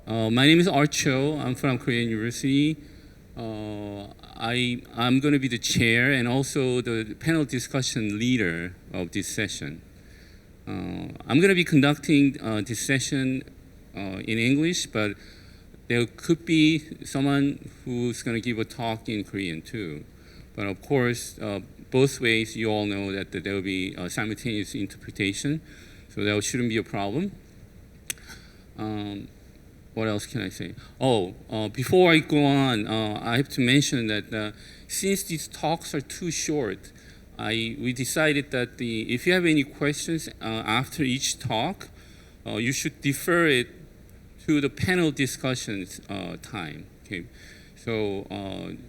My name is Art Cho. I'm from Korean University. I'm going to be the chair and also the panel discussion leader of this session. I'm going to be conducting this session in English, but there could be someone who's going to give a talk in Korean too. But of course, both ways, you all know that there will be simultaneous interpretation, so that shouldn't be a problem. What else can I say? Before I go on, I have to mention that since these talks are too short, we decided that if you have any questions after each talk, you should defer it to the panel discussions time. Okay, so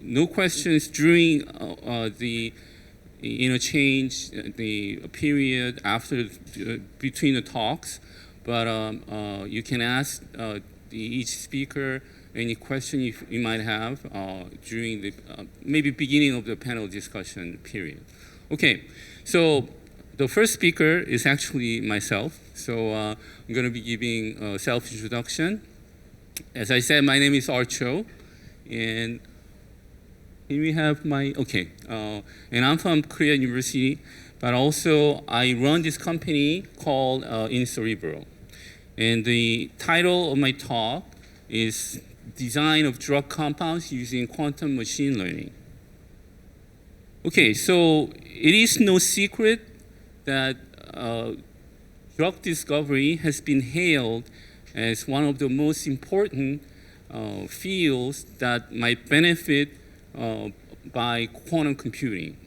no questions during the interchange, the period after between the talks, but you can ask each speaker any question you might have during the maybe beginning of the panel discussion period. Okay, so the first speaker is actually myself. So I'm going to be giving a self-introduction. As I said, my name is Art Cho, and here we have my, and I'm from Korean University, but also I run this company called inCerebro. And the title of my talk is Design of Drug Compounds Using Quantum Machine Learning. Okay, so it is no secret that drug discovery has been hailed as one of the most important fields that might benefit by quantum computing.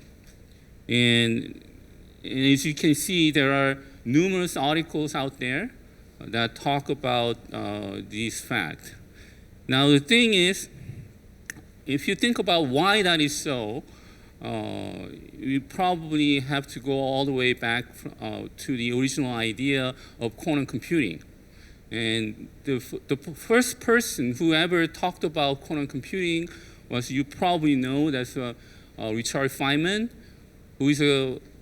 And as you can see, there are numerous articles out there that talk about these facts. Now the thing is, if you think about why that is so, you probably have to go all the way back to the original idea of quantum computing. And the first person who ever talked about quantum computing was, you probably know, that's Richard Feynman, who is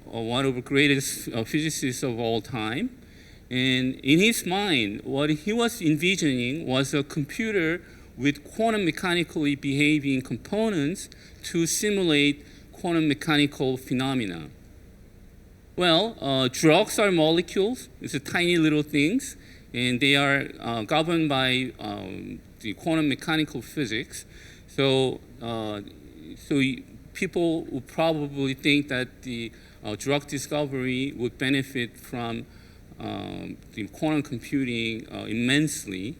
one of the greatest physicists of all time. And in his mind, what he was envisioning was a computer with quantum mechanically behaving components to simulate quantum mechanical phenomena. Well, drugs are molecules. It's tiny little things, and they are governed by the quantum mechanical physics. So people would probably think that the drug discovery would benefit from the quantum computing immensely,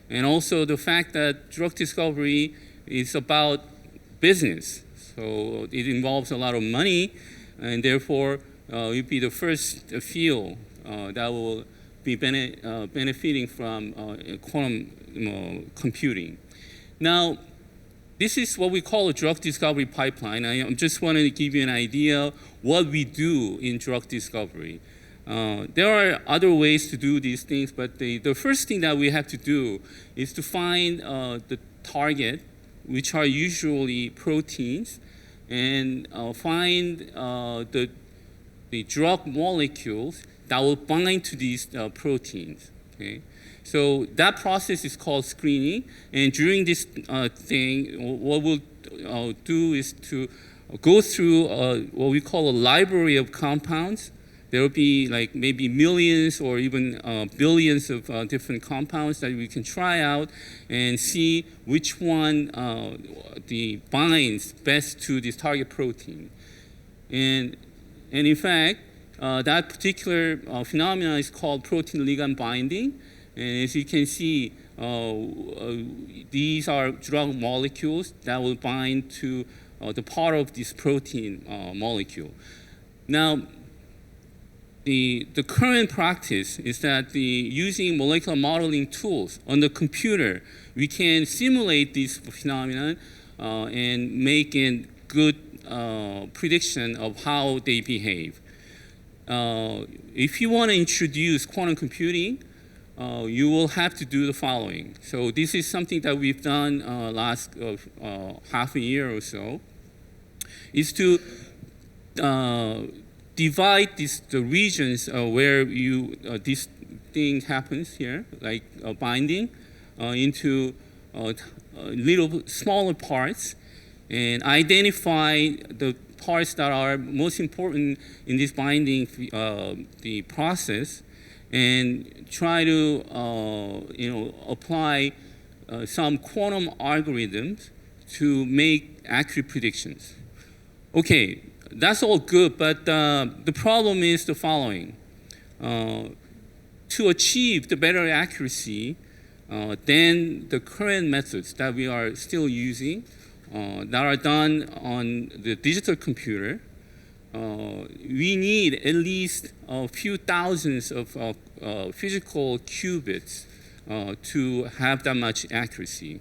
and also the fact that drug discovery is about business. So it involves a lot of money, and therefore it will be the first field that will be benefiting from quantum computing. Now, this is what we call a drug discovery pipeline. I just wanted to give you an idea what we do in drug discovery. There are other ways to do these things, but the first thing that we have to do is to find the target, which are usually proteins, and find the drug molecules that will bind to these proteins. Okay? So that process is called screening, and during this thing, what we'll do is to go through what we call a library of compounds. There will be like maybe millions or even billions of different compounds that we can try out and see which one binds best to this target protein. And in fact, that particular phenomenon is called protein ligand binding. And as you can see, these are drug molecules that will bind to the part of this protein molecule. Now, the current practice is that using molecular modeling tools on the computer, we can simulate this phenomenon and make a good prediction of how they behave. If you want to introduce quantum computing, you will have to do the following. So this is something that we've done last half a year or so, is to divide the regions where this thing happens here, like binding, into little smaller parts and identify the parts that are most important in this binding the process, and try to apply some quantum algorithms to make accurate predictions. Okay, that's all good, but the problem is the following. To achieve the better accuracy than the current methods that we are still using, that are done on the digital computer, we need at least a few thousands of physical qubits to have that much accuracy.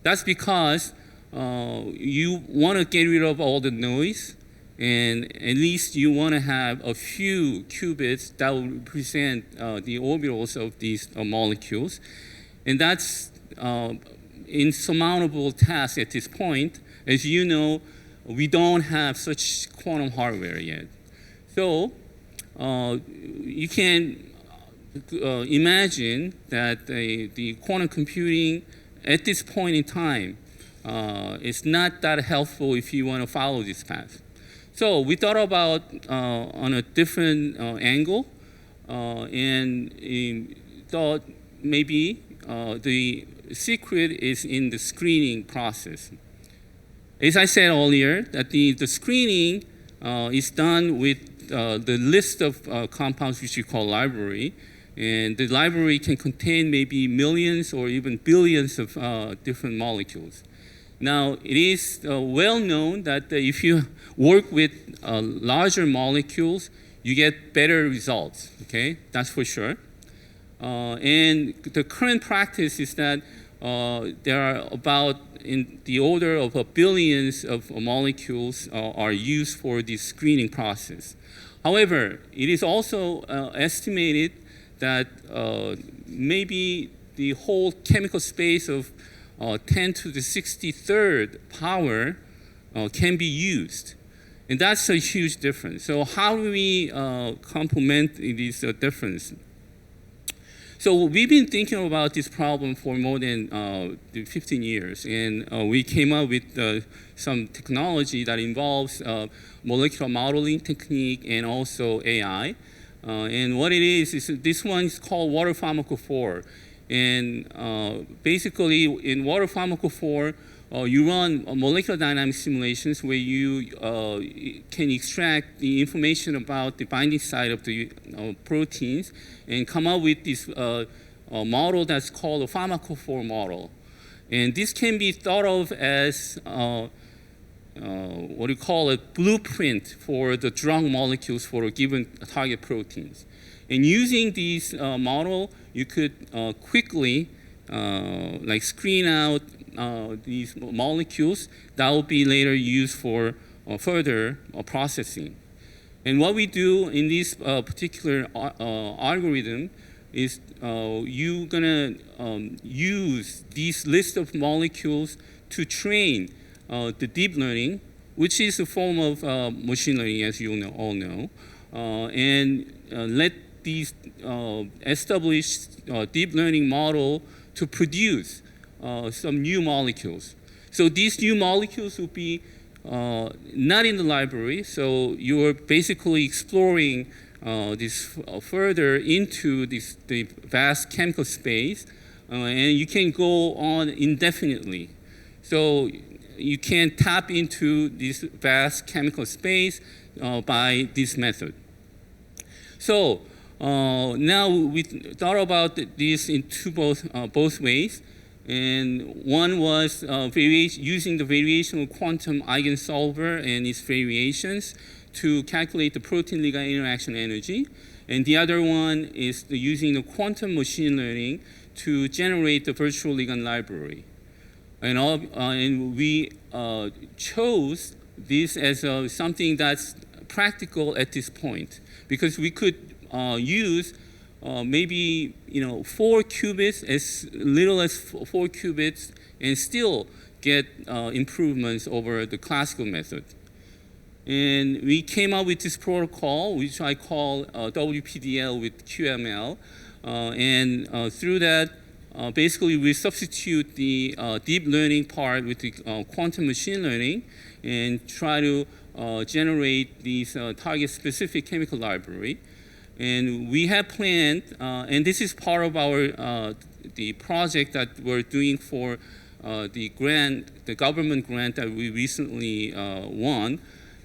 That's because you want to get rid of all the noise, and at least you want to have a few qubits that will represent the orbitals of these molecules. And that's insurmountable task at this point. As you know, we don't have such quantum hardware yet. So you can imagine that the quantum computing at this point in time is not that helpful if you want to follow this path. So we thought about on a different angle, and thought maybe the secret is in the screening process. As I said earlier, that the screening is done with the list of compounds which we call library, and the library can contain maybe millions or even billions of different molecules. Now, it is well known that if you work with larger molecules, you get better results, okay? That's for sure. And the current practice is that there are about in the order of billions of molecules are used for this screening process. However, it is also estimated that maybe the whole chemical space of 10 to the 63rd power can be used. And that's a huge difference. So how do we complement this difference? So we've been thinking about this problem for more than 15 years, and we came up with some technology that involves molecular modeling technique and also AI. And what it is this one is called water pharmacophore. And basically, in water pharmacophore, you run molecular dynamic simulations where you can extract the information about the binding site of the proteins and come up with this model that's called a pharmacophore model. And this can be thought of as what we call a blueprint for the drug molecules for a given target proteins. And using this model, you could quickly screen out these molecules that will be later used for further processing. And what we do in this particular algorithm is you're gonna use this list of molecules to train the deep learning, which is a form of machine learning, as you all know, and let these established deep learning model to produce some new molecules. So these new molecules will be not in the library, so you're basically exploring this further into the vast chemical space, and you can go on indefinitely. So you can tap into this vast chemical space by this method. So now we thought about this in both ways. And one was using the variational quantum eigensolver and its variations to calculate the protein-ligand interaction energy. And the other one is using the quantum machine learning to generate the virtual ligand library. And we chose this as something that's practical at this point, because we could use maybe 4 qubits, as little as 4 qubits, and still get improvements over the classical method. And we came up with this protocol, which I call WPDL with QML, and through that basically we substitute the deep learning part with the quantum machine learning and try to generate these target-specific chemical library. And we have planned, and this is part of our the project that we're doing for the grant, the government grant that we recently won.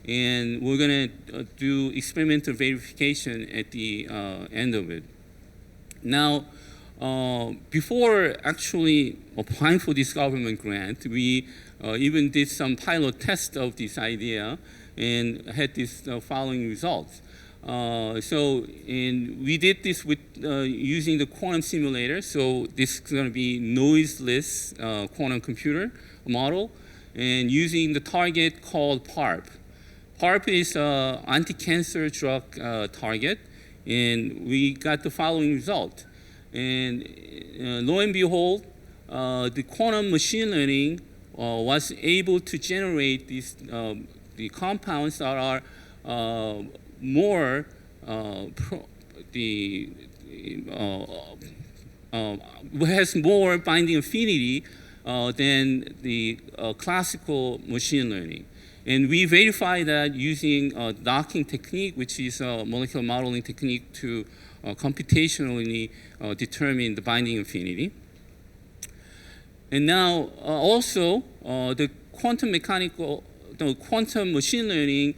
And we're going to do experimental verification at the end of it. Now, before actually applying for this government grant, we even did some pilot test of this idea and had this following results. We did this with using the quantum simulator. So this is going to be noiseless quantum computer model, and using the target called PARP. PARP is an anti-cancer drug target, and we got the following result. And lo and behold, the quantum machine learning was able to generate these the compounds that are more has more binding affinity than the classical machine learning. And we verify that using a docking technique, which is a molecular modeling technique to computationally determine the binding affinity. And now also the quantum machine learning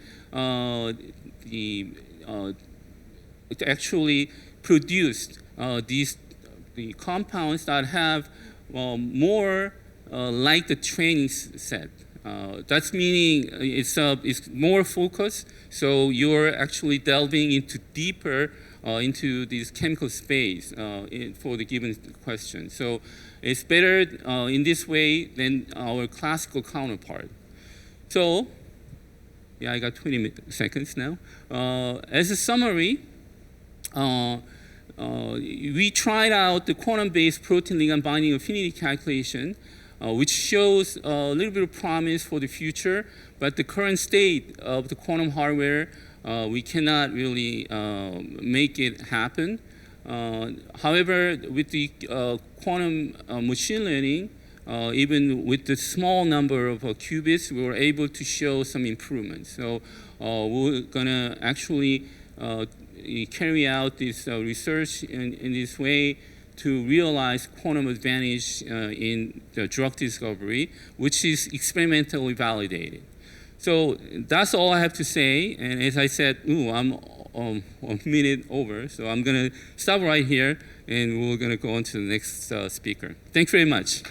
it actually produced the compounds that have more like the training set. That's meaning it's more focused, so you're actually delving into deeper into this chemical space for the given question. So it's better in this way than our classical counterpart. So, yeah, I got 20 seconds now. As a summary, we tried out the quantum-based protein ligand binding affinity calculation, which shows a little bit of promise for the future, but the current state of the quantum hardware, we cannot really make it happen. However, with the quantum machine learning, even with the small number of qubits, we were able to show some improvements. So we're gonna actually carry out this research in this way to realize quantum advantage in the drug discovery, which is experimentally validated. So that's all I have to say. And as I said, I'm a minute over, so I'm gonna stop right here, and we're gonna go on to the next speaker. Thanks very much.